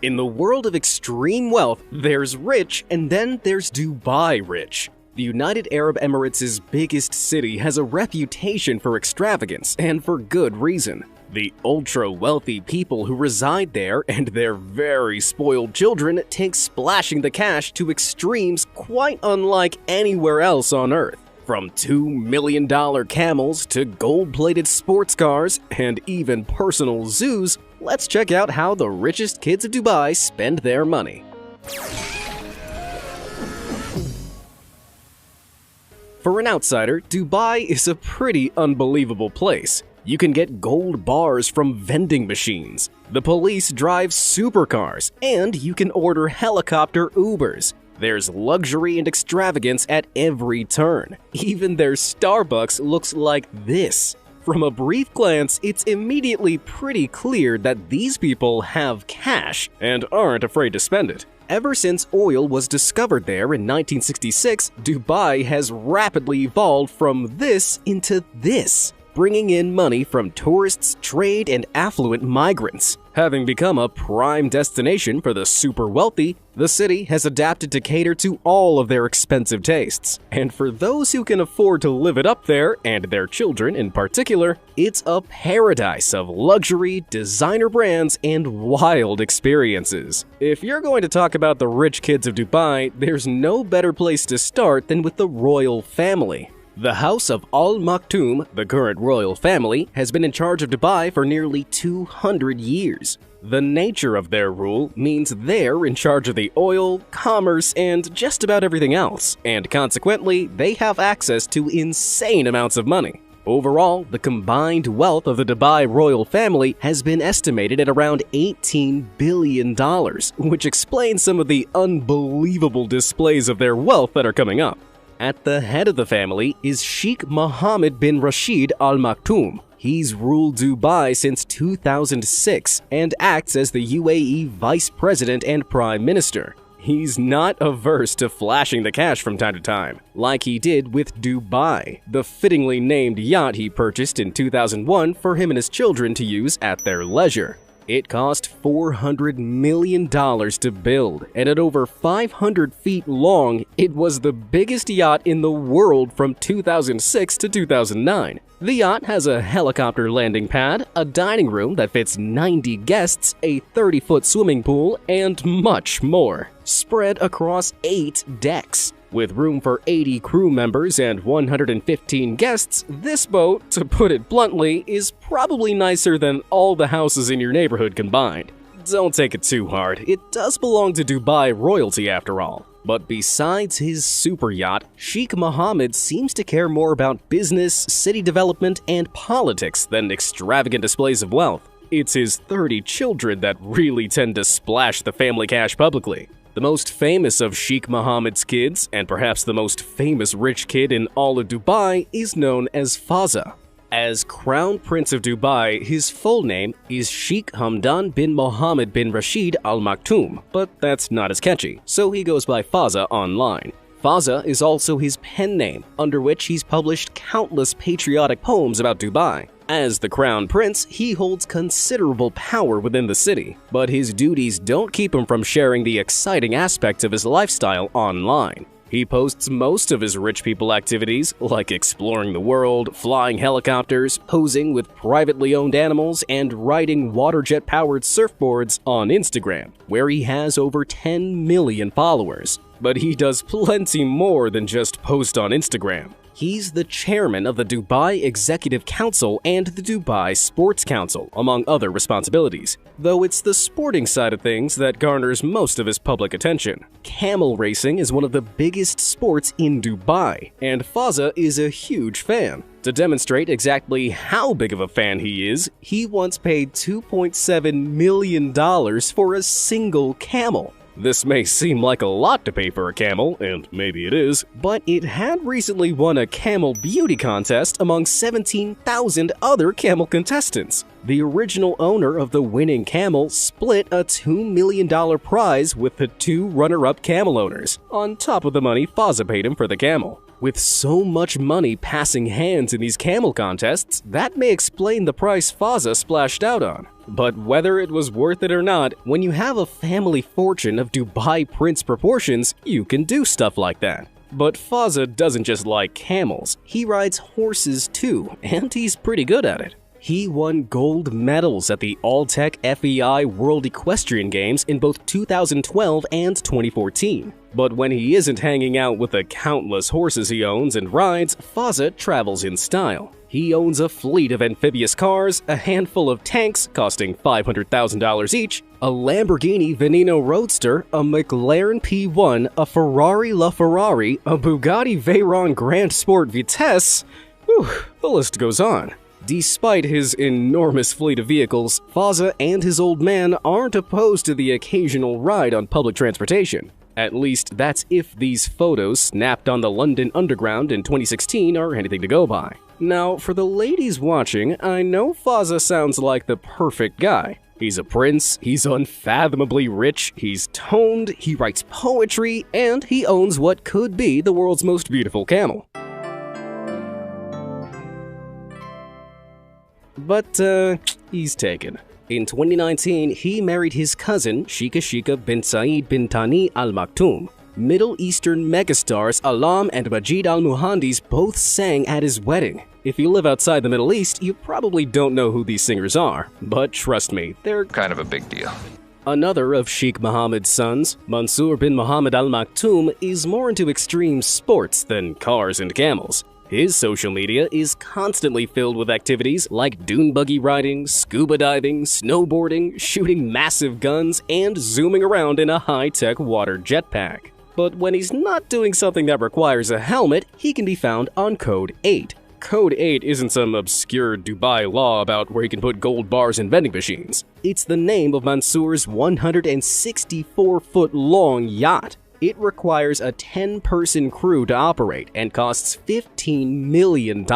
In the world of extreme wealth, there's rich and then there's Dubai rich. The United Arab Emirates' biggest city has a reputation for extravagance, and for good reason. The ultra-wealthy people who reside there and their very spoiled children take splashing the cash to extremes quite unlike anywhere else on Earth. From $2 million camels to gold-plated sports cars and even personal zoos, let's check out how the richest kids of Dubai spend their money. For an outsider, Dubai is a pretty unbelievable place. You can get gold bars from vending machines, the police drive supercars, and you can order helicopter Ubers. There's luxury and extravagance at every turn. Even their Starbucks looks like this. From a brief glance, it's immediately pretty clear that these people have cash and aren't afraid to spend it. Ever since oil was discovered there in 1966, Dubai has rapidly evolved from this into this, bringing in money from tourists, trade, and affluent migrants. Having become a prime destination for the super wealthy, the city has adapted to cater to all of their expensive tastes. And for those who can afford to live it up there, and their children in particular, it's a paradise of luxury, designer brands, and wild experiences. If you're going to talk about the rich kids of Dubai, there's no better place to start than with the royal family. The House of Al Maktoum, the current royal family, has been in charge of Dubai for nearly 200 years. The nature of their rule means they're in charge of the oil, commerce, and just about everything else, and consequently, they have access to insane amounts of money. Overall, the combined wealth of the Dubai royal family has been estimated at around $18 billion, which explains some of the unbelievable displays of their wealth that are coming up. At the head of the family is Sheikh Mohammed bin Rashid Al Maktoum. He's ruled Dubai since 2006 and acts as the UAE Vice President and Prime Minister. He's not averse to flashing the cash from time to time, like he did with Dubai, the fittingly named yacht he purchased in 2001 for him and his children to use at their leisure. It cost $400 million to build, and at over 500 feet long, it was the biggest yacht in the world from 2006 to 2009. The yacht has a helicopter landing pad, a dining room that fits 90 guests, a 30-foot swimming pool, and much more, spread across 8 decks. With room for 80 crew members and 115 guests, this boat, to put it bluntly, is probably nicer than all the houses in your neighborhood combined. Don't take it too hard, it does belong to Dubai royalty after all. But besides his super yacht, Sheikh Mohammed seems to care more about business, city development, and politics than extravagant displays of wealth. It's his 30 children that really tend to splash the family cash publicly. The most famous of Sheikh Mohammed's kids, and perhaps the most famous rich kid in all of Dubai, is known as Fazza. As Crown Prince of Dubai, his full name is Sheikh Hamdan bin Mohammed bin Rashid Al Maktoum, but that's not as catchy, so he goes by Fazza online. Fazza is also his pen name, under which he's published countless patriotic poems about Dubai. As the Crown Prince, he holds considerable power within the city, but his duties don't keep him from sharing the exciting aspects of his lifestyle online. He posts most of his rich people activities, like exploring the world, flying helicopters, posing with privately owned animals, and riding water jet-powered surfboards on Instagram, where he has over 10 million followers. But he does plenty more than just post on Instagram. He's the chairman of the Dubai Executive Council and the Dubai Sports Council, among other responsibilities, though it's the sporting side of things that garners most of his public attention. Camel racing is one of the biggest sports in Dubai, and Fazza is a huge fan. To demonstrate exactly how big of a fan he is, he once paid $2.7 million for a single camel. This may seem like a lot to pay for a camel, and maybe it is, but it had recently won a camel beauty contest among 17,000 other camel contestants. The original owner of the winning camel split a $2 million prize with the 2 runner-up camel owners, on top of the money Fazza paid him for the camel. With so much money passing hands in these camel contests, that may explain the price Fazza splashed out on. But whether it was worth it or not, when you have a family fortune of Dubai prince proportions, you can do stuff like that. But Fazza doesn't just like camels, he rides horses too, and he's pretty good at it. He won gold medals at the Alltech FEI World Equestrian Games in both 2012 and 2014. But when he isn't hanging out with the countless horses he owns and rides, Fazza travels in style. He owns a fleet of amphibious cars, a handful of tanks costing $500,000 each, a Lamborghini Veneno Roadster, a McLaren P1, a Ferrari LaFerrari, a Bugatti Veyron Grand Sport Vitesse. Whew, the list goes on. Despite his enormous fleet of vehicles, Fazza and his old man aren't opposed to the occasional ride on public transportation. At least that's if these photos snapped on the London Underground in 2016 are anything to go by. Now, for the ladies watching, I know Fazza sounds like the perfect guy. He's a prince, he's unfathomably rich, he's toned, he writes poetry, and he owns what could be the world's most beautiful camel. But, he's taken. In 2019, he married his cousin, Shika bin Saeed bin Thani Al Maktoum. Middle Eastern megastars Alam and Majid Al Muhandis both sang at his wedding. If you live outside the Middle East, you probably don't know who these singers are, but trust me, they're kind of a big deal. Another of Sheikh Mohammed's sons, Mansour bin Mohammed Al Maktoum, is more into extreme sports than cars and camels. His social media is constantly filled with activities like dune buggy riding, scuba diving, snowboarding, shooting massive guns, and zooming around in a high-tech water jetpack. But when he's not doing something that requires a helmet, he can be found on Code 8. Code 8 isn't some obscure Dubai law about where you can put gold bars in vending machines. It's the name of Mansour's 164-foot-long yacht. It requires a 10-person crew to operate and costs $15 million.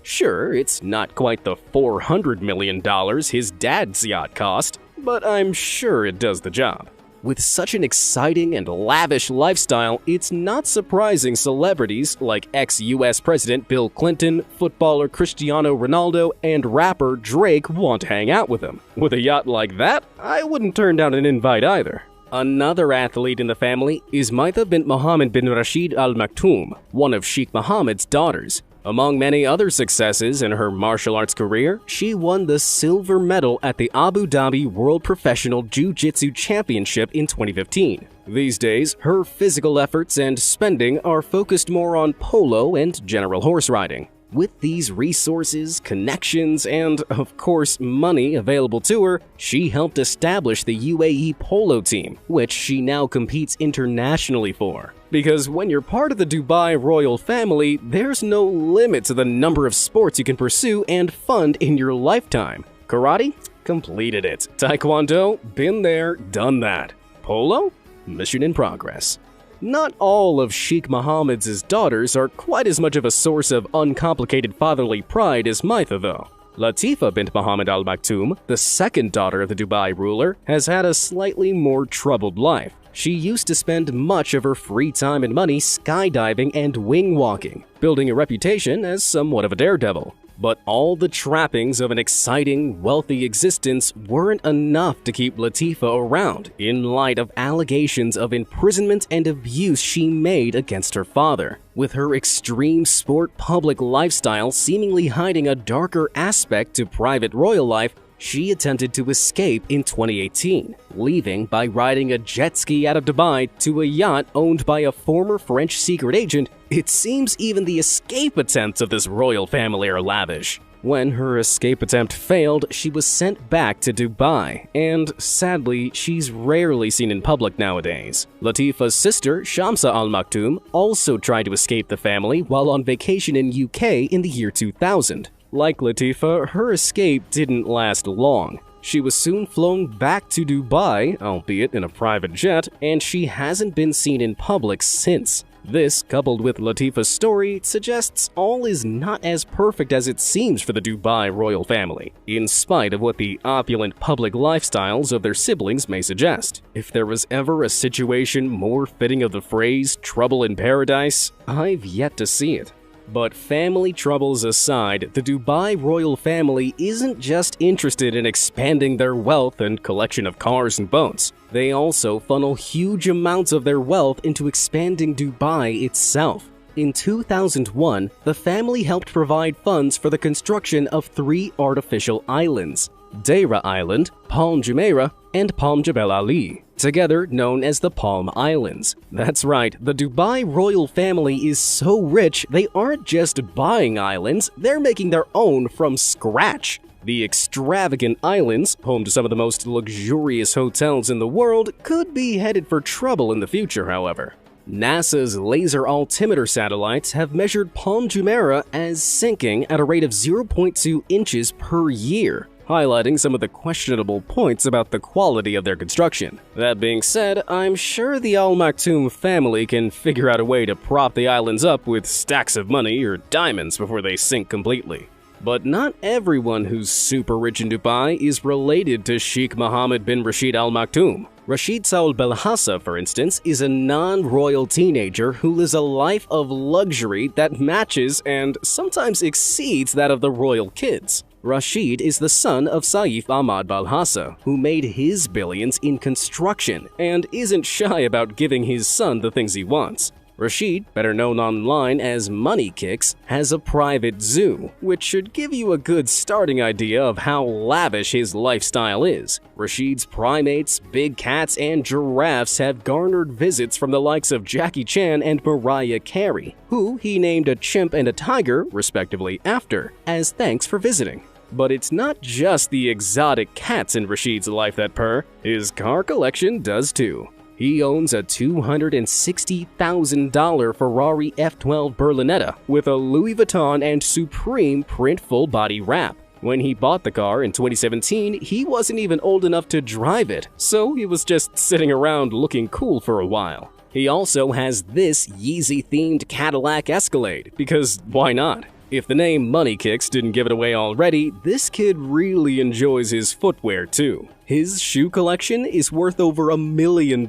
Sure, it's not quite the $400 million his dad's yacht cost, but I'm sure it does the job. With such an exciting and lavish lifestyle, it's not surprising celebrities like ex-US President Bill Clinton, footballer Cristiano Ronaldo, and rapper Drake want to hang out with him. With a yacht like that, I wouldn't turn down an invite either. Another athlete in the family is Maitha bint Mohammed bin Rashid Al Maktoum, one of Sheikh Mohammed's daughters. Among many other successes in her martial arts career, she won the silver medal at the Abu Dhabi World Professional Jiu-Jitsu Championship in 2015. These days, her physical efforts and spending are focused more on polo and general horse riding. With these resources, connections, and, of course, money available to her, she helped establish the UAE polo team, which she now competes internationally for. Because when you're part of the Dubai royal family, there's no limit to the number of sports you can pursue and fund in your lifetime. Karate? Completed it. Taekwondo? Been there, done that. Polo? Mission in progress. Not all of Sheikh Mohammed's daughters are quite as much of a source of uncomplicated fatherly pride as Maitha, though. Latifa bint Mohammed Al Maktoum, the second daughter of the Dubai ruler, has had a slightly more troubled life. She used to spend much of her free time and money skydiving and wing walking, building a reputation as somewhat of a daredevil. But all the trappings of an exciting, wealthy existence weren't enough to keep Latifa around in light of allegations of imprisonment and abuse she made against her father. With her extreme sport public lifestyle seemingly hiding a darker aspect to private royal life, she attempted to escape in 2018, leaving by riding a jet ski out of Dubai to a yacht owned by a former French secret agent. It seems even the escape attempts of this royal family are lavish. When her escape attempt failed, she was sent back to Dubai, and sadly, she's rarely seen in public nowadays. Latifa's sister, Shamsa Al Maktoum, also tried to escape the family while on vacation in UK in the year 2000. Like Latifa, her escape didn't last long. She was soon flown back to Dubai, albeit in a private jet, and she hasn't been seen in public since. This, coupled with Latifa's story, suggests all is not as perfect as it seems for the Dubai royal family, in spite of what the opulent public lifestyles of their siblings may suggest. If there was ever a situation more fitting of the phrase "trouble in paradise," I've yet to see it. But family troubles aside, the Dubai royal family isn't just interested in expanding their wealth and collection of cars and boats. They also funnel huge amounts of their wealth into expanding Dubai itself. In 2001, the family helped provide funds for the construction of 3 artificial islands: Deira Island, Palm Jumeirah, and Palm Jebel Ali, together known as the Palm Islands. That's right, the Dubai royal family is so rich they aren't just buying islands, they're making their own from scratch. The extravagant islands, home to some of the most luxurious hotels in the world, could be headed for trouble in the future, however. NASA's laser altimeter satellites have measured Palm Jumeirah as sinking at a rate of 0.2 inches per year, highlighting some of the questionable points about the quality of their construction. That being said, I'm sure the Al Maktoum family can figure out a way to prop the islands up with stacks of money or diamonds before they sink completely. But not everyone who's super rich in Dubai is related to Sheikh Mohammed bin Rashid Al Maktoum. Rashid Saud Belhassa, for instance, is a non-royal teenager who lives a life of luxury that matches and sometimes exceeds that of the royal kids. Rashid is the son of Saif Ahmad Belhassa, who made his billions in construction and isn't shy about giving his son the things he wants. Rashid, better known online as Money Kicks, has a private zoo, which should give you a good starting idea of how lavish his lifestyle is. Rashid's primates, big cats, and giraffes have garnered visits from the likes of Jackie Chan and Mariah Carey, who he named a chimp and a tiger, respectively, after, as thanks for visiting. But it's not just the exotic cats in Rashid's life that purr, his car collection does too. He owns a $260,000 Ferrari F12 Berlinetta with a Louis Vuitton and Supreme print full-body wrap. When he bought the car in 2017, he wasn't even old enough to drive it, so he was just sitting around looking cool for a while. He also has this Yeezy-themed Cadillac Escalade, because why not? If the name Money Kicks didn't give it away already, this kid really enjoys his footwear too. His shoe collection is worth over $1 million,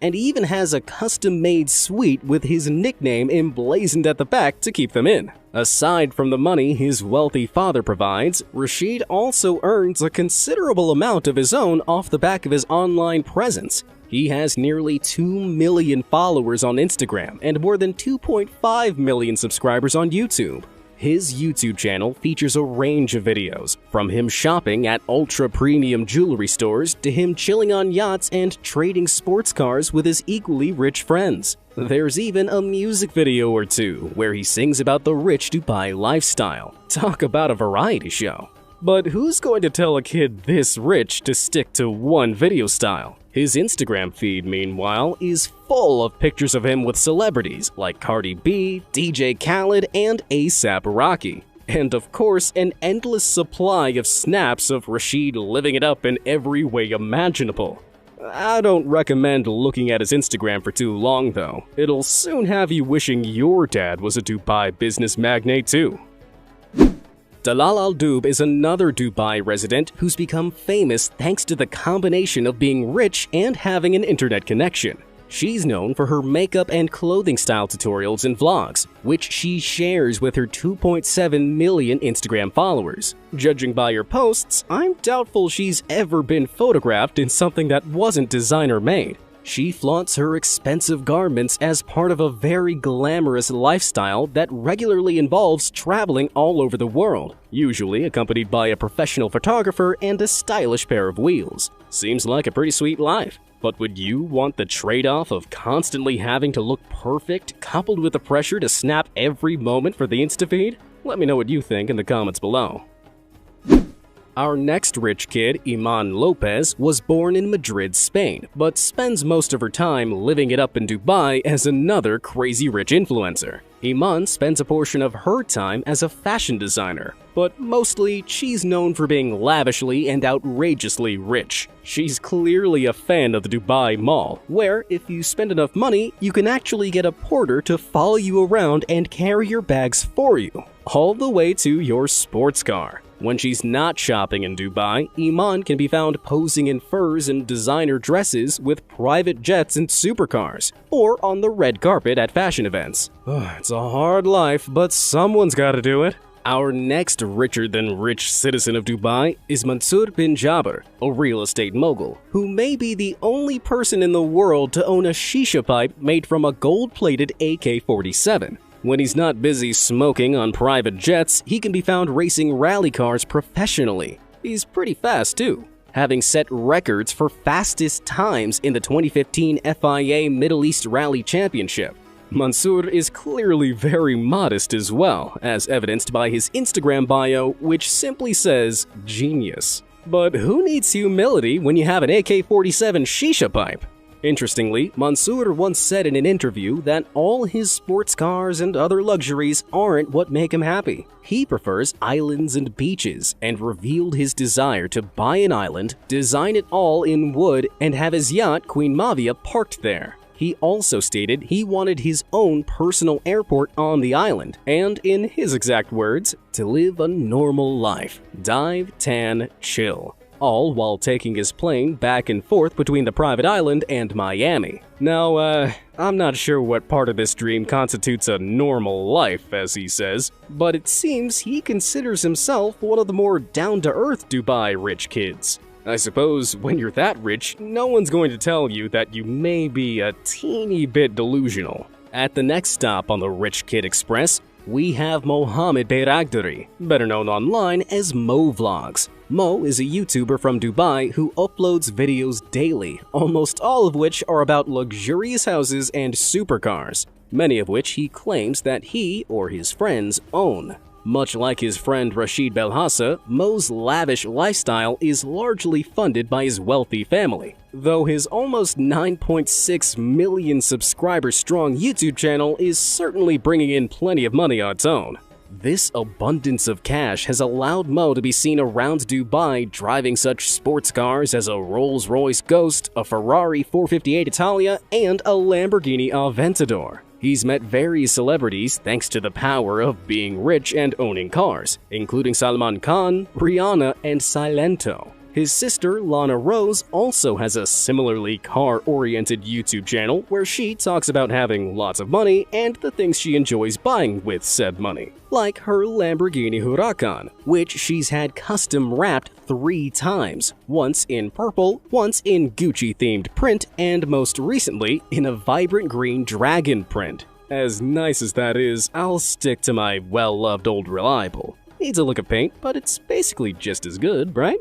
and he even has a custom-made suite with his nickname emblazoned at the back to keep them in. Aside from the money his wealthy father provides, Rashid also earns a considerable amount of his own off the back of his online presence. He has nearly 2 million followers on Instagram and more than 2.5 million subscribers on YouTube. His YouTube channel features a range of videos, from him shopping at ultra-premium jewelry stores to him chilling on yachts and trading sports cars with his equally rich friends. There's even a music video or two where he sings about the rich Dubai lifestyle. Talk about a variety show. But who's going to tell a kid this rich to stick to one video style? His Instagram feed, meanwhile, is full of pictures of him with celebrities like Cardi B, DJ Khaled, and A$AP Rocky. And of course, an endless supply of snaps of Rashid living it up in every way imaginable. I don't recommend looking at his Instagram for too long though. It'll soon have you wishing your dad was a Dubai business magnate too. Dalal Al Dub is another Dubai resident who's become famous thanks to the combination of being rich and having an internet connection. She's known for her makeup and clothing style tutorials and vlogs, which she shares with her 2.7 million Instagram followers. Judging by her posts, I'm doubtful she's ever been photographed in something that wasn't designer-made. She flaunts her expensive garments as part of a very glamorous lifestyle that regularly involves traveling all over the world, usually accompanied by a professional photographer and a stylish pair of wheels. Seems like a pretty sweet life. But would you want the trade-off of constantly having to look perfect, coupled with the pressure to snap every moment for the Instafeed? Let me know what you think in the comments below. Our next rich kid, Iman Lopez, was born in Madrid, Spain, but spends most of her time living it up in Dubai as another crazy rich influencer. Iman spends a portion of her time as a fashion designer, but mostly she's known for being lavishly and outrageously rich. She's clearly a fan of the Dubai Mall, where if you spend enough money, you can actually get a porter to follow you around and carry your bags for you, all the way to your sports car. When she's not shopping in Dubai, Iman can be found posing in furs and designer dresses with private jets and supercars, or on the red carpet at fashion events. It's a hard life, but someone's gotta do it. Our next richer-than-rich citizen of Dubai is Mansour bin Jaber, a real estate mogul, who may be the only person in the world to own a shisha pipe made from a gold-plated AK-47. When he's not busy smoking on private jets, he can be found racing rally cars professionally. He's pretty fast too, having set records for fastest times in the 2015 FIA Middle East Rally Championship. Mansour is clearly very modest as well, as evidenced by his Instagram bio, which simply says, "Genius." But who needs humility when you have an AK-47 shisha pipe? Interestingly, Mansour once said in an interview that all his sports cars and other luxuries aren't what make him happy. He prefers islands and beaches, and revealed his desire to buy an island, design it all in wood, and have his yacht Queen Mavia parked there. He also stated he wanted his own personal airport on the island, and in his exact words, to live a normal life. Dive, tan, chill. All while taking his plane back and forth between the private island and Miami. Now, I'm not sure what part of this dream constitutes a normal life, as he says, but it seems he considers himself one of the more down-to-earth Dubai rich kids. I suppose when you're that rich, no one's going to tell you that you may be a teeny bit delusional. At the next stop on the Rich Kid Express, we have Mohammed Bayragdari, better known online as Mo Vlogs. Mo is a YouTuber from Dubai who uploads videos daily, almost all of which are about luxurious houses and supercars, many of which he claims that he or his friends own. Much like his friend Rashid Belhassa, Mo's lavish lifestyle is largely funded by his wealthy family, though his almost 9.6 million subscriber-strong YouTube channel is certainly bringing in plenty of money on its own. This abundance of cash has allowed Mo to be seen around Dubai driving such sports cars as a Rolls-Royce Ghost, a Ferrari 458 Italia, and a Lamborghini Aventador. He's met various celebrities thanks to the power of being rich and owning cars, including Salman Khan, Rihanna, and Silento. His sister, Lana Rose, also has a similarly car-oriented YouTube channel where she talks about having lots of money and the things she enjoys buying with said money, like her Lamborghini Huracan, which she's had custom wrapped 3 times, once in purple, once in Gucci-themed print, and most recently in a vibrant green dragon print. As nice as that is, I'll stick to my well-loved old reliable. Needs a lick of paint, but it's basically just as good, right?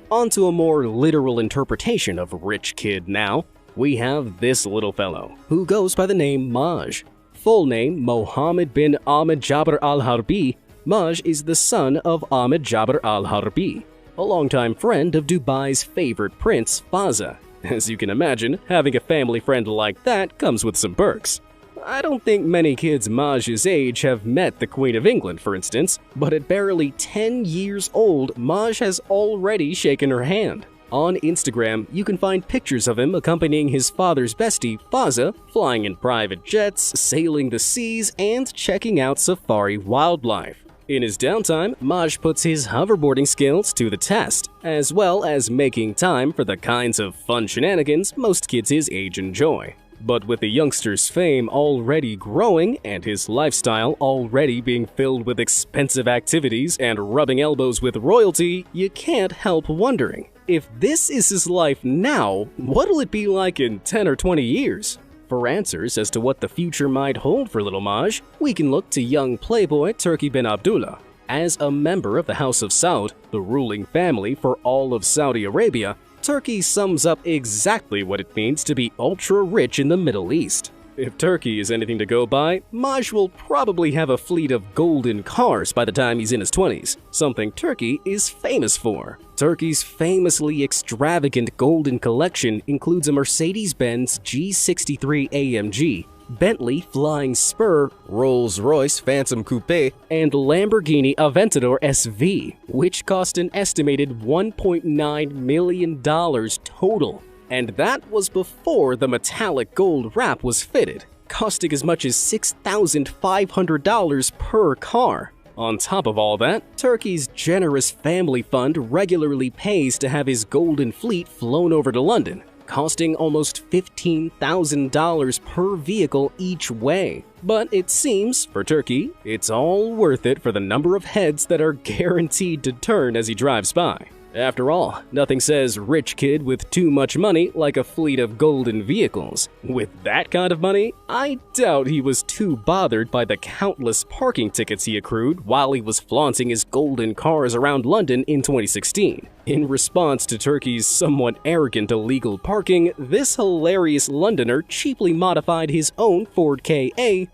On to a more literal interpretation of Rich Kid now. We have this little fellow, who goes by the name Maj. Full name Mohammed bin Ahmed Jabr al-Harbi. Maj is the son of Ahmed Jabr al-Harbi, a longtime friend of Dubai's favorite prince, Fazza. As you can imagine, having a family friend like that comes with some perks. I don't think many kids Maj's age have met the Queen of England, for instance, but at barely 10 years old, Maj has already shaken her hand. On Instagram, you can find pictures of him accompanying his father's bestie, Fazza, flying in private jets, sailing the seas, and checking out safari wildlife. In his downtime, Maj puts his hoverboarding skills to the test, as well as making time for the kinds of fun shenanigans most kids his age enjoy. But with the youngster's fame already growing and his lifestyle already being filled with expensive activities and rubbing elbows with royalty, you can't help wondering, if this is his life now, what'll it be like in 10 or 20 years? For answers as to what the future might hold for little Maj, we can look to young playboy Turki bin Abdullah. As a member of the House of Saud, the ruling family for all of Saudi Arabia, Turkey sums up exactly what it means to be ultra-rich in the Middle East. If Turkey is anything to go by, Maj will probably have a fleet of golden cars by the time he's in his 20s, something Turkey is famous for. Turkey's famously extravagant golden collection includes a Mercedes-Benz G63 AMG, Bentley Flying Spur, Rolls-Royce Phantom Coupe, and Lamborghini Aventador SV, which cost an estimated $1.9 million total. And that was before the metallic gold wrap was fitted, costing as much as $6,500 per car. On top of all that, Turkey's generous family fund regularly pays to have his golden fleet flown over to London, costing almost $15,000 per vehicle each way. But it seems, for Turkey, it's all worth it for the number of heads that are guaranteed to turn as he drives by. After all, nothing says rich kid with too much money like a fleet of golden vehicles. With that kind of money, I doubt he was too bothered by the countless parking tickets he accrued while he was flaunting his golden cars around London in 2016. In response to Turkey's somewhat arrogant illegal parking, this hilarious Londoner cheaply modified his own Ford Ka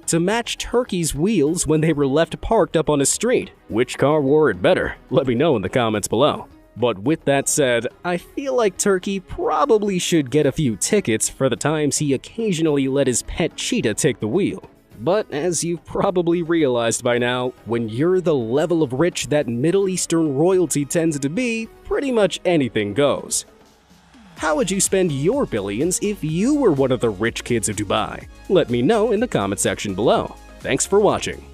to match Turkey's wheels when they were left parked up on his street. Which car wore it better? Let me know in the comments below. But with that said, I feel like Turkey probably should get a few tickets for the times he occasionally let his pet cheetah take the wheel. But as you've probably realized by now, when you're the level of rich that Middle Eastern royalty tends to be, pretty much anything goes. How would you spend your billions if you were one of the rich kids of Dubai? Let me know in the comment section below. Thanks for watching.